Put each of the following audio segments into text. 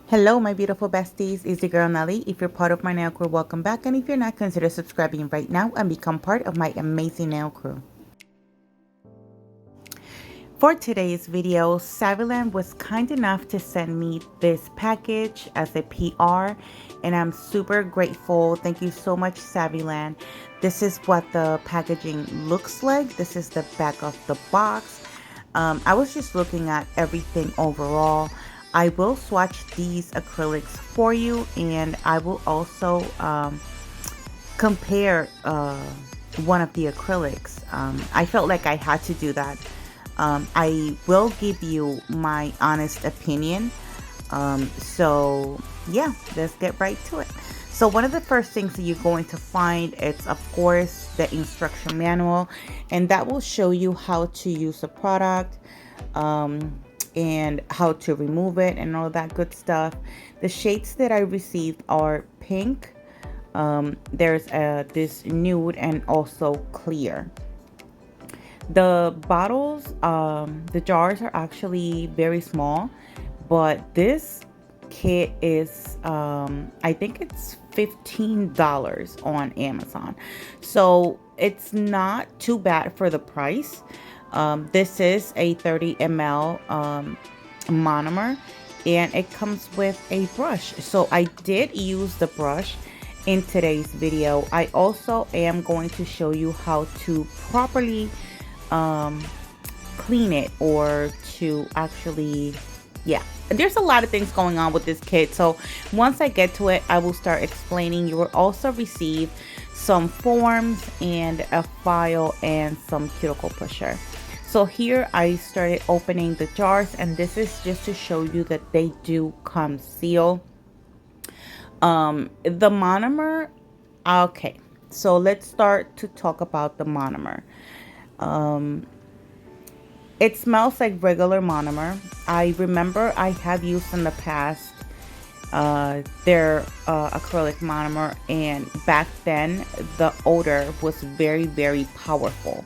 Hello, my beautiful besties. It's your girl Nelly. If you're part of my nail crew, welcome back. And if you're not, consider subscribing right now and become part of my amazing nail crew. For today's video, Saviland was kind enough to send me this package as a PR, and I'm super grateful. Thank you so much, Saviland. This is what the packaging looks like. This is the back of the box. I was just looking at everything overall. I will swatch these acrylics for you, and I will also compare one of the acrylics. I felt like I had to do that. I will give you my honest opinion. So yeah, let's get right to it. So one of the first things that you're going to find is, of course, the instruction manual, and that will show you how to use the product and how to remove it and all that good stuff. The shades that I received are pink, there's this nude, and also clear. The bottles, the jars are actually very small, but this kit is I think it's $15 on Amazon, so it's not too bad for the price. This is a 30 ml monomer, and it comes with a brush, so I did use the brush in today's video. I also am going to show you how to properly clean it, or to actually, yeah, there's a lot of things going on with this kit, so once I get to it I will start explaining. You will also receive some forms and a file and some cuticle pusher. So here I started opening the jars, and this is just to show you that they do come sealed. The monomer, okay, so let's start to talk about the monomer. It smells like regular monomer. I remember I have used in the past their acrylic monomer, and back then the odor was very powerful.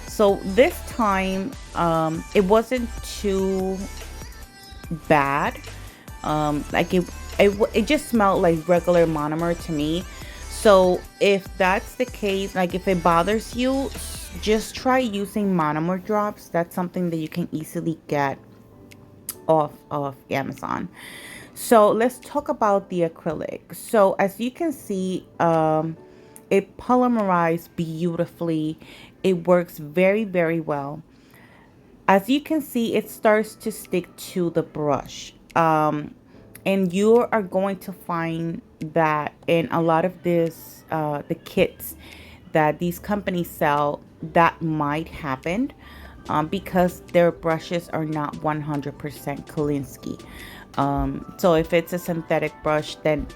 So this time it wasn't too bad. Like it just smelled like regular monomer to me. So if that's the case, like if it bothers you, just try using monomer drops. That's something that you can easily get off of Amazon. So let's talk about the acrylic. So as you can see, it polymerized beautifully. It works very well. As you can see, it starts to stick to the brush. And you are going to find that in a lot of this, the kits that these companies sell, that might happen because their brushes are not 100% Kolinsky. So if it's a synthetic brush, then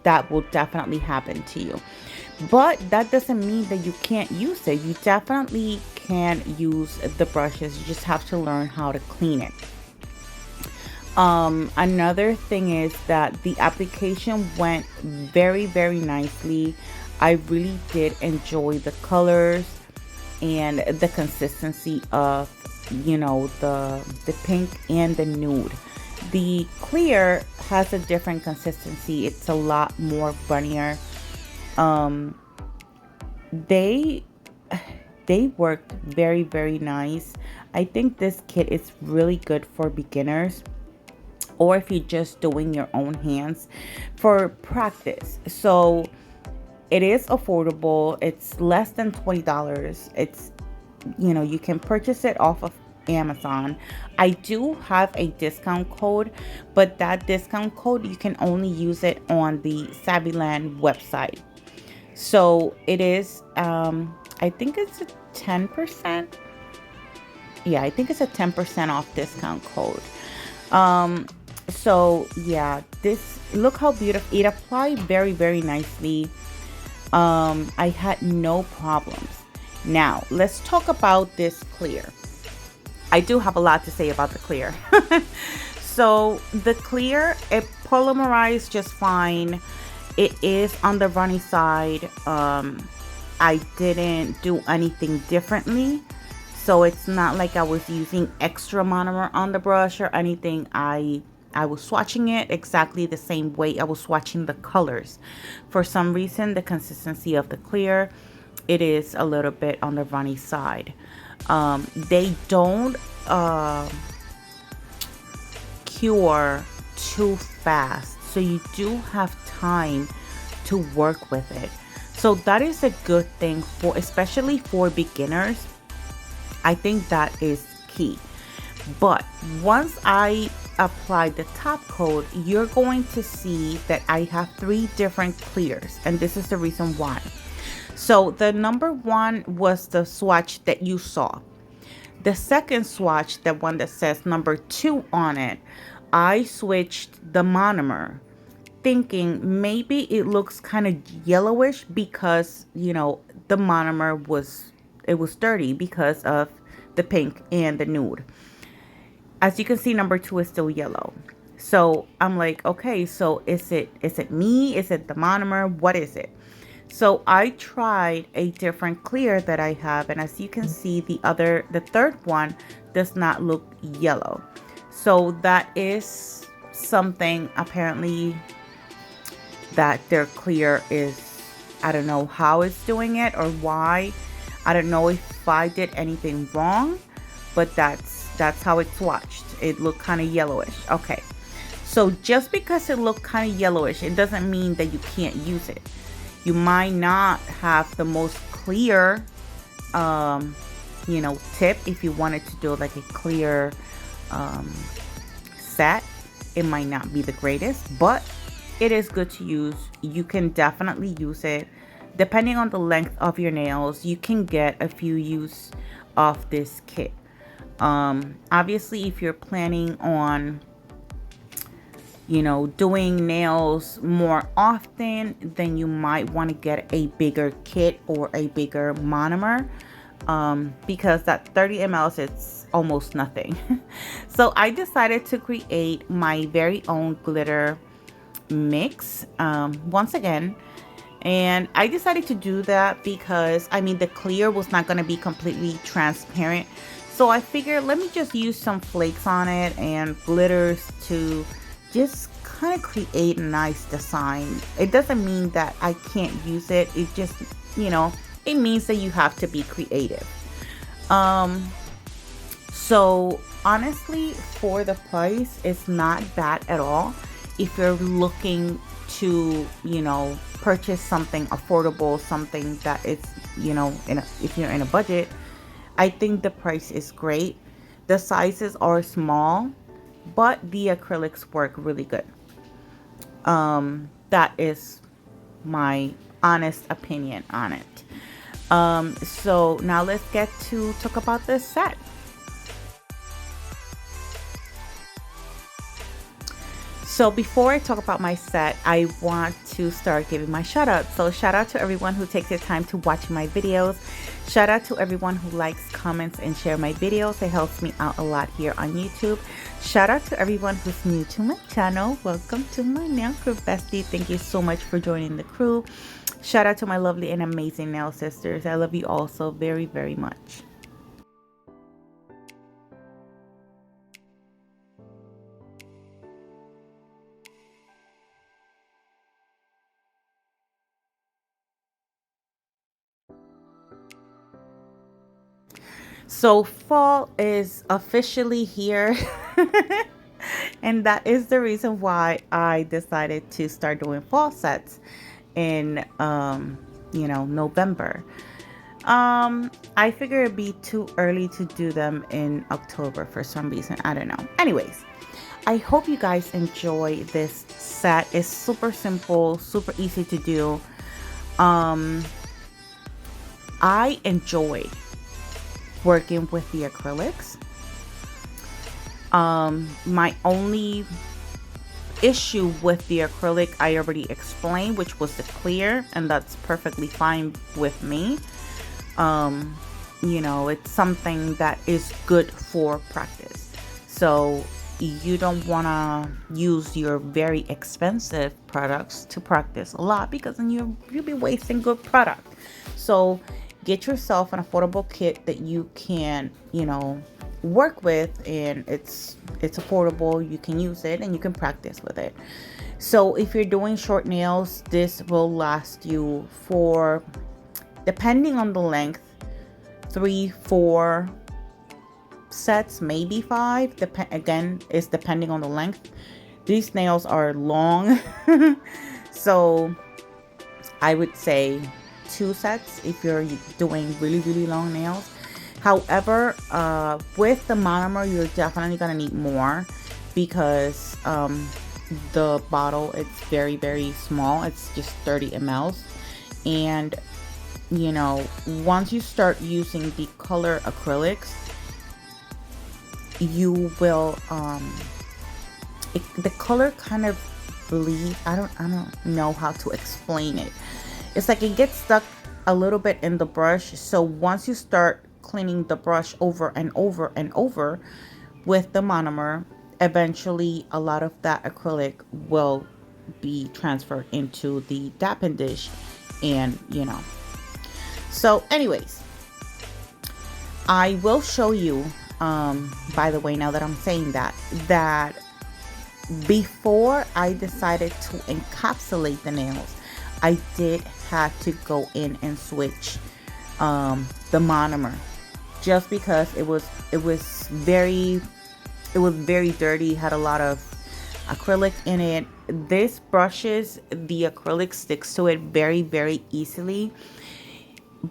that will definitely happen to you. But that doesn't mean that you can't use it. You definitely can use the brushes. You just have to learn how to clean it. Another thing is that the application went very nicely. I really did enjoy the colors and the consistency of, you know, the pink and the nude. The clear has a different consistency. It's a lot more bunnier. They worked very nice. I think this kit is really good for beginners, or if you're just doing your own hands for practice. So it is affordable. It's less than $20. It's, you know, you can purchase it off of Amazon. I do have a discount code, but that discount code, you can only use it on the Saviland website. So it is, I think it's a 10%. Yeah, I think it's a 10% off discount code. So yeah, this, look how beautiful it applied, very nicely. I had no problems. Now let's talk about this clear. I do have a lot to say about the clear. So the clear, it polymerized just fine. It is on the runny side. I didn't do anything differently, so it's not like I was using extra monomer on the brush or anything. I I was swatching it exactly the same way I was swatching the colors. For some reason, the consistency of the clear, it is a little bit on the runny side. They don't cure too fast, so you do have time to work with it. So that is a good thing for, especially for beginners. I think that is key. But once I apply the top coat, you're going to see that I have 3 different clears, and this is the reason why. So the number 1 was the swatch that you saw. The second swatch, the one that says number 2 on it, I switched the monomer, thinking maybe it looks kind of yellowish because, you know, the monomer was dirty because of the pink and the nude. As you can see, number 2 is still yellow. So I'm like, okay, so is it me? Is it the monomer? What is it? So I tried a different clear that I have, and as you can see, the third one does not look yellow. So that is something apparently that their clear is, I don't know how it's doing it or why. I don't know if I did anything wrong, but that's how it swatched. It looked kind of yellowish. Okay, so just because it looked kind of yellowish, it doesn't mean that you can't use it. You might not have the most clear, you know, tip. If you wanted to do like a clear set, it might not be the greatest, but it is good to use. You can definitely use it. Depending on the length of your nails, you can get a few use of this kit. Obviously, if you're planning on, you know, doing nails more often, then you might want to get a bigger kit or a bigger monomer, because that 30 ml, it's almost nothing. So I decided to create my very own glitter mix once again, and I decided to do that because, I mean, the clear was not going to be completely transparent, so I figured let me just use some flakes on it and glitters to just kind of create a nice design. It doesn't mean that I can't use it. It just, you know, it means that you have to be creative. So honestly, for the price, it's not bad at all. If you're looking to, you know, purchase something affordable, something that is, you know, if you're in a budget, I think the price is great. The sizes are small, but the acrylics work really good. That is my honest opinion on it. So now let's get to talk about this set. So before I talk about my set, I want to start giving my shout out. So shout out to everyone who takes the time to watch my videos. Shout out to everyone who likes, comments, and share my videos. It helps me out a lot here on YouTube. Shout out to everyone who's new to my channel. Welcome to my nail crew bestie. Thank you so much for joining the crew. Shout out to my lovely and amazing nail sisters. I love you all so very, very much. So fall is officially here. And that is the reason why I decided to start doing fall sets in you know, November. I figure it'd be too early to do them in October for some reason. I don't know. Anyways, I hope you guys enjoy this set. It's super simple, super easy to do. I enjoyed working with the acrylics. My only issue with the acrylic I already explained, which was the clear, and that's perfectly fine with me. You know, it's something that is good for practice. So you don't want to use your very expensive products to practice a lot, because then you'll be wasting good product. So get yourself an affordable kit that you can, you know, work with, and it's affordable. You can use it and you can practice with it. So if you're doing short nails, this will last you for, depending on the length, 3-4 sets, maybe 5. Again, it's depending on the length. These nails are long. So I would say 2 sets if you're doing really long nails. However, with the monomer, you're definitely gonna need more, because the bottle, it's very small. It's just 30 ml, and you know, once you start using the color acrylics, you will the color kind of bleed. I don't know how to explain it. It's like it gets stuck a little bit in the brush. So once you start cleaning the brush over and over with the monomer, eventually a lot of that acrylic will be transferred into the dapping dish, and you know. So anyways, I will show you, by the way, now that I'm saying that before I decided to encapsulate the nails, I did have to go in and switch the monomer, just because it was very dirty, had a lot of acrylic in it. This brushes, the acrylic sticks to it very easily,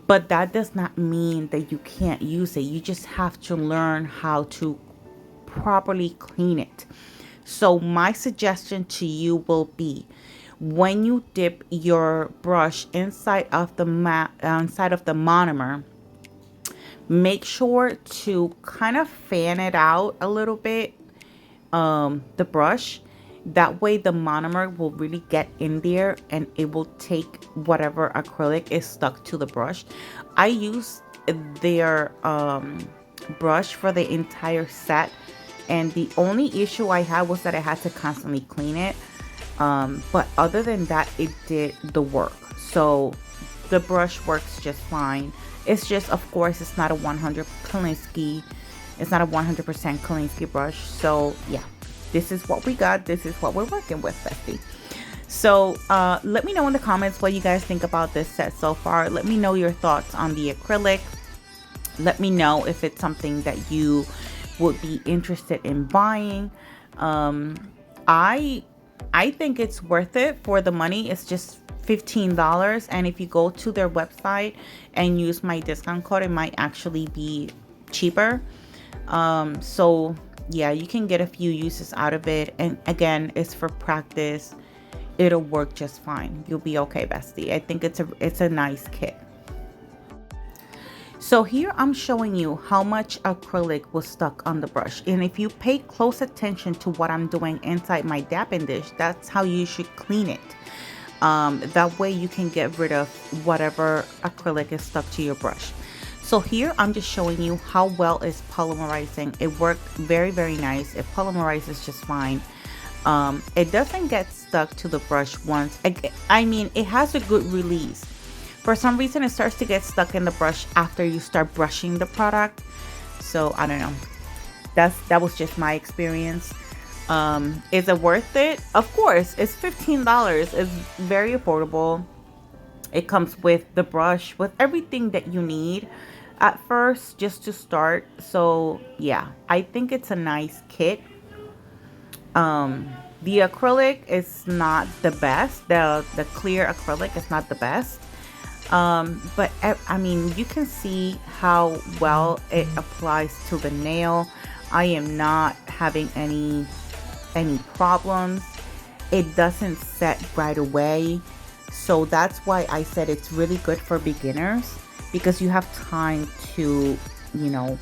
but that does not mean that you can't use it. You just have to learn how to properly clean it. So my suggestion to you will be, when you dip your brush inside of the monomer, make sure to kind of fan it out a little bit, the brush. That way the monomer will really get in there and it will take whatever acrylic is stuck to the brush. I use their brush for the entire set, and the only issue I had was that I had to constantly clean it. But other than that, it did the work. So the brush works just fine. It's just, of course, it's not a 100% Kolinsky. It's not a 100% Kolinsky brush. So yeah, this is what we got. This is what we're working with, bestie. So let me know in the comments what you guys think about this set so far. Let me know your thoughts on the acrylic. Let me know if it's something that you would be interested in buying. I think it's worth it for the money. It's just $15, and if you go to their website and use my discount code, it might actually be cheaper. So yeah, you can get a few uses out of it, and again, it's for practice. It'll work just fine. You'll be okay, bestie. I think it's a nice kit. So here I'm showing you how much acrylic was stuck on the brush, and if you pay close attention to what I'm doing inside my dapping dish, that's how you should clean it. That way you can get rid of whatever acrylic is stuck to your brush. So here I'm just showing you how well it's polymerizing. It worked very nice. It polymerizes just fine. It doesn't get stuck to the brush once. I mean, it has a good release. For some reason, it starts to get stuck in the brush after you start brushing the product. So I don't know. That was just my experience. Is it worth it? Of course, it's $15. It's very affordable. It comes with the brush, with everything that you need at first, just to start. So yeah, I think it's a nice kit. The acrylic is not the best. The clear acrylic is not the best. But I mean, you can see how well it applies to the nail. I am not having any problems. It doesn't set right away. So that's why I said it's really good for beginners, because you have time to, you know,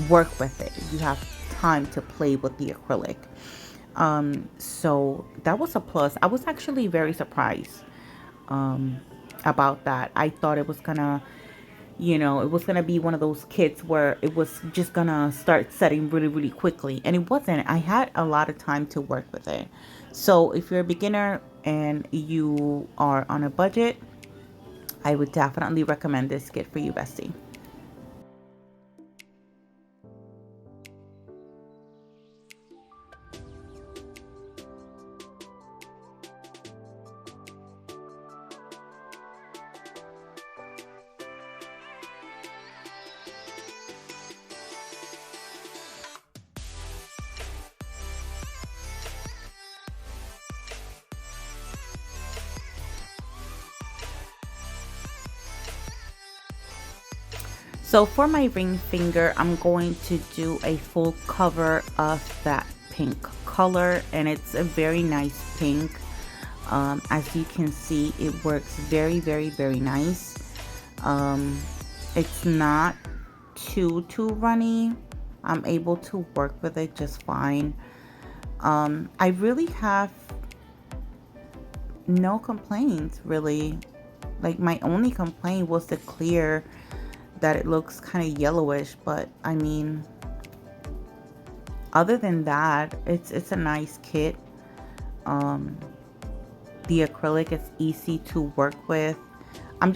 work with it. You have time to play with the acrylic. So that was a plus. I was actually very surprised about that. I thought it was gonna, you know, it was gonna be one of those kits where it was just gonna start setting really quickly, and it wasn't. I had a lot of time to work with it. So if you're a beginner and you are on a budget, I would definitely recommend this kit for you, bestie. So for my ring finger, I'm going to do a full cover of that pink color, and it's a very nice pink. As you can see, it works very, very, very nice. It's not too runny. I'm able to work with it just fine. I really have no complaints, really. Like, my only complaint was the clear, that it looks kind of yellowish, but I mean, other than that, it's a nice kit. The acrylic is easy to work with. I'm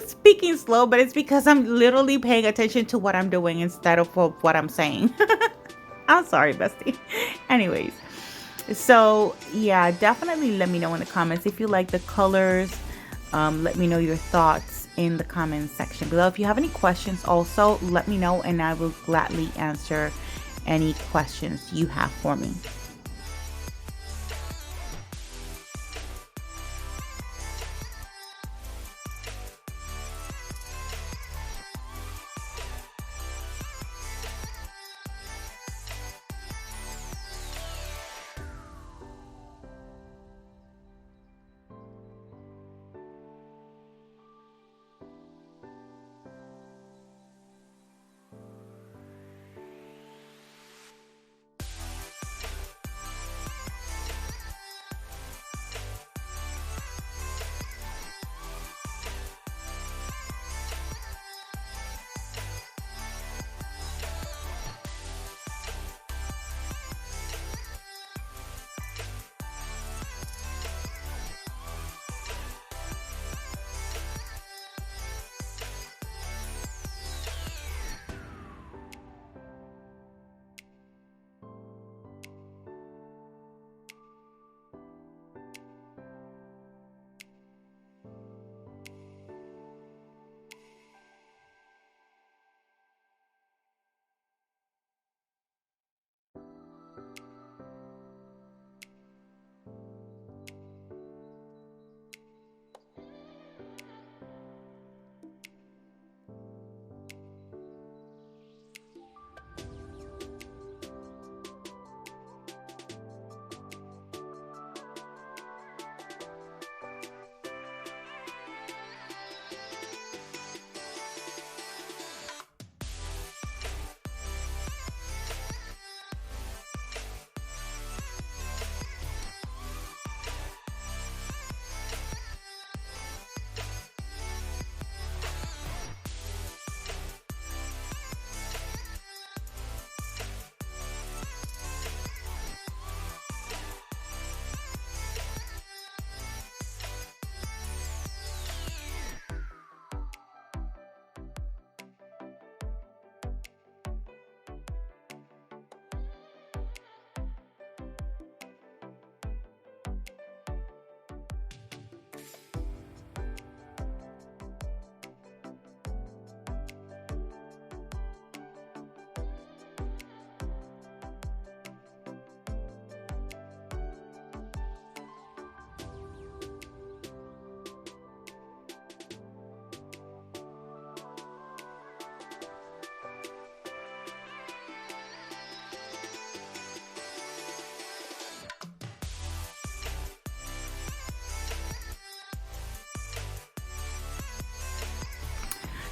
speaking slow, but it's because I'm literally paying attention to what I'm doing instead of what I'm saying. I'm sorry, bestie. Anyways, so yeah, definitely let me know in the comments if you like the colors. Let me know your thoughts in the comments section below. If you have any questions also, let me know and I will gladly answer any questions you have for me.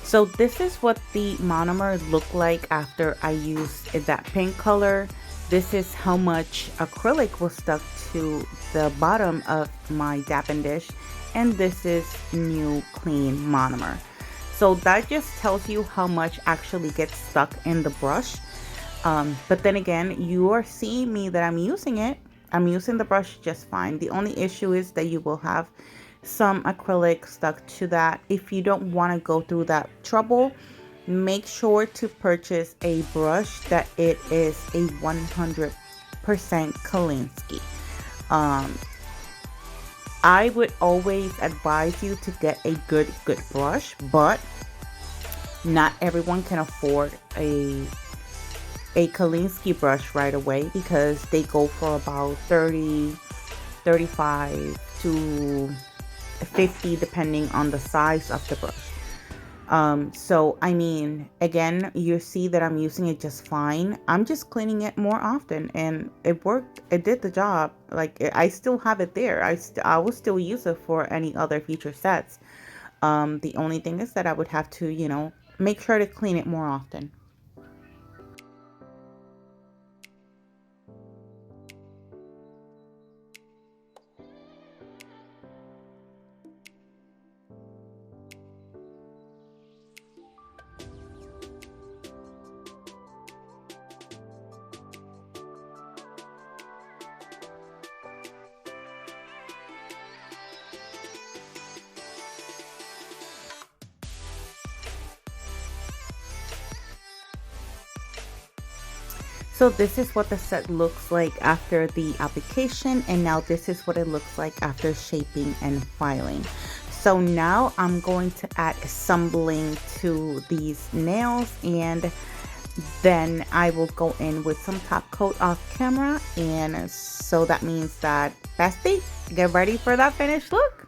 So this is what the monomer looked like after I used that pink color. This is how much acrylic was stuck to the bottom of my dapping dish, and this is new clean monomer. So that just tells you how much actually gets stuck in the brush. But then again, you are seeing me that I'm using it. I'm using the brush just fine. The only issue is that you will have some acrylic stuck to that. If you don't want to go through that trouble, make sure to purchase a brush that it is a 100% Kolinsky. I would always advise you to get a good brush, but not everyone can afford a Kolinsky brush right away because they go for about 30, 35 to 50 depending on the size of the brush. So I mean, again, you see that I'm using it just fine. I'm just cleaning it more often, and it worked. It did the job. Like, I still have it there. I will still use it for any other future sets. The only thing is that I would have to, you know, make sure to clean it more often. So this is what the set looks like after the application, and now this is what it looks like after shaping and filing. So now I'm going to add assembling to these nails, and then I will go in with some top coat off camera. And so that means that, bestie, get ready for that finished look.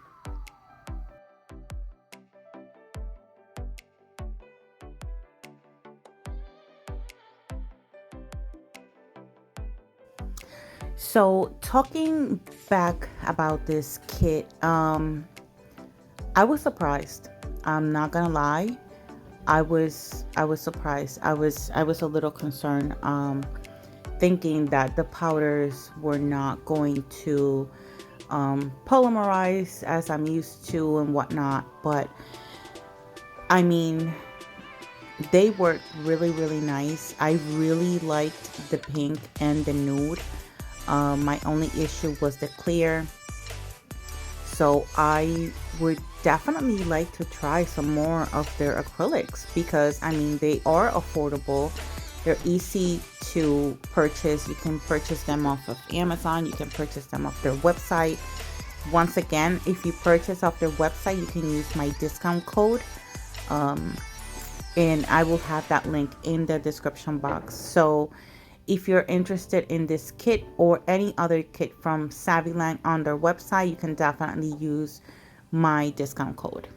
So talking back about this kit, I was surprised. I'm not gonna lie. I was surprised. I was a little concerned, thinking that the powders were not going to polymerize as I'm used to and whatnot. But I mean, they worked really, really nice. I really liked the pink and the nude. My only issue was the clear. So I would definitely like to try some more of their acrylics, because I mean, they are affordable. They're easy to purchase. You can purchase them off of Amazon. You can purchase them off their website. Once again, if you purchase off their website, you can use my discount code. And I will have that link in the description box. So if you're interested in this kit or any other kit from Saviland on their website, you can definitely use my discount code.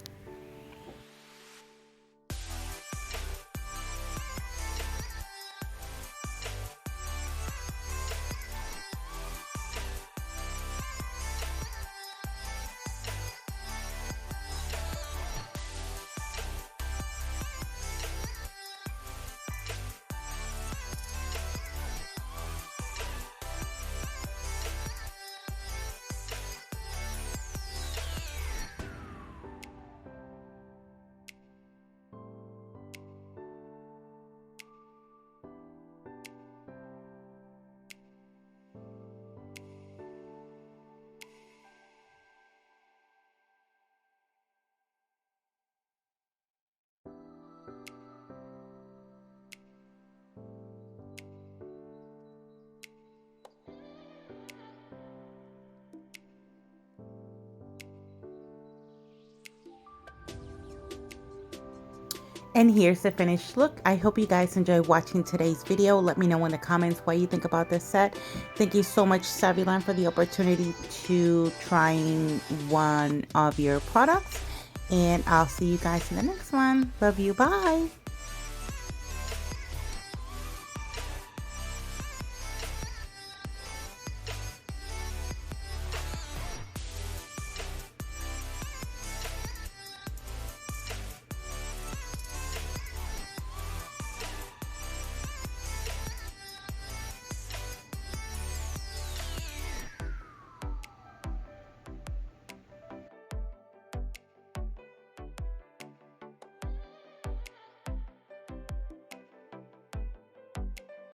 And here's the finished look. I hope you guys enjoyed watching today's video. Let me know in the comments what you think about this set. Thank you so much, Saviland, for the opportunity to trying one of your products. And I'll see you guys in the next one. Love you. Bye.